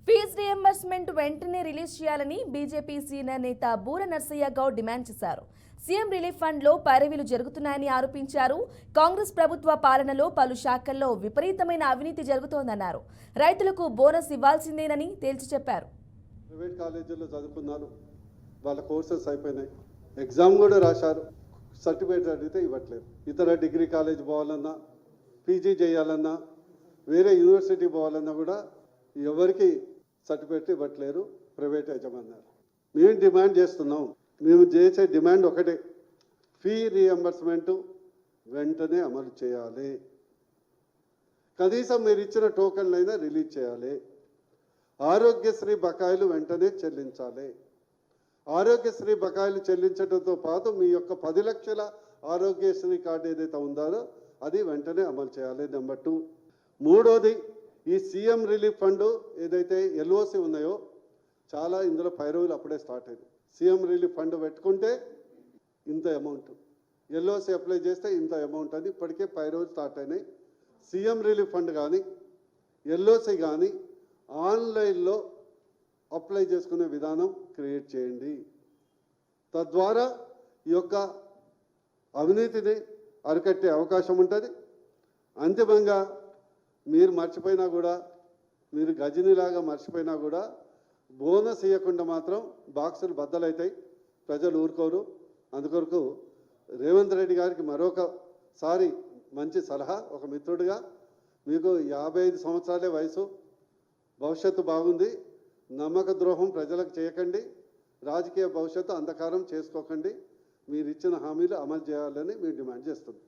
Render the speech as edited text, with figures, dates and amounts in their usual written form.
Fee reimbursement వెంటనే release చేయాలని BJP senior నేత బూర నర్సయ్య గౌడ్ డిమాండ్ చేశారు. సీఎం రిలీఫ్ ఫండ్ లో పైరవీలు జరుగుతున్నాయని ఆరోపించారు. కాంగ్రెస్ ప్రభుత్వ పాలనలో పలు శాఖల్లో విపరీతమైన అవినీతి జరుగుతోందన్నారు. రైతులకు బోనస్ ఇవ్వాల్సిందేనని తేల్చి చెప్పారు. ప్రైవేట్ కాలేజీల్లో చదువుకున్నారు, వాళ్ళ కోర్సెస్ అయిపోయినాయి, ఎగ్జామ్ కూడా రాశారు, సర్టిఫికేట్ అడిగితే ఇవ్వట్లేదు. ఇతర డిగ్రీ కాలేజ్ పోవాలన్నా, పీజీ చేయాలన్నా, వేరే యూనివర్సిటీ పోవాలన్నా కూడా ఎవరికి సర్టిఫికేట్ ఇవ్వట్లేరు ప్రైవేట్ యజమానులు. మేము డిమాండ్ చేస్తున్నాం, మేము చేసే డిమాండ్ ఒకటే, ఫీ రియంబర్స్మెంట్ వెంటనే అమలు చేయాలి. కనీసం మీరు ఇచ్చిన టోకన్లు అయినా రిలీజ్ చేయాలి. ఆరోగ్యశ్రీ బకాయిలు వెంటనే చెల్లించాలి. ఆరోగ్యశ్రీ బకాయిలు చెల్లించడంతో పాటు మీ యొక్క 10 లక్షల ఆరోగ్యశ్రీ కార్డు ఏదైతే ఉందో అది వెంటనే అమలు చేయాలి. నెంబర్ 2, మూడోది, ఈ సీఎం రిలీఫ్ ఫండ్ ఏదైతే ఎల్ఓసి ఉన్నాయో చాలా ఇందులో పైరవులు అప్పుడే స్టార్ట్ అయింది. సీఎం రిలీఫ్ ఫండ్ పెట్టుకుంటే ఇంత అమౌంట్, ఎల్ఓసి అప్లై చేస్తే ఇంత అమౌంట్ అని ఇప్పటికే పైరవులు స్టార్ట్ అయినాయి. సీఎం రిలీఫ్ ఫండ్ కానీ ఎల్ఓసి కానీ ఆన్లైన్లో అప్లై చేసుకునే విధానం క్రియేట్ చేయండి. తద్వారా ఈ యొక్క అవినీతిని అరికట్టే అవకాశం ఉంటుంది. అంతిమంగా మీరు మర్చిపోయినా కూడా, మీరు గజనిలాగా మర్చిపోయినా కూడా బోనస్ ఇవ్వకుండా మాత్రం బాక్సులు బద్దలవుతాయి, ప్రజలు ఊరుకోరు. అందుకొరకు రేవంత్ రెడ్డి గారికి మరొకసారి మంచి సలహా, ఒక మిత్రుడిగా, మీకు 55 సంవత్సరాలే వయసు, భవిష్యత్తు బాగుంది, నమ్మక ద్రోహం ప్రజలకు చేయకండి, రాజకీయ భవిష్యత్తు అంధకారం చేసుకోకండి, మీరు ఇచ్చిన హామీలు అమలు చేయాలని మేము డిమాండ్ చేస్తున్నాం.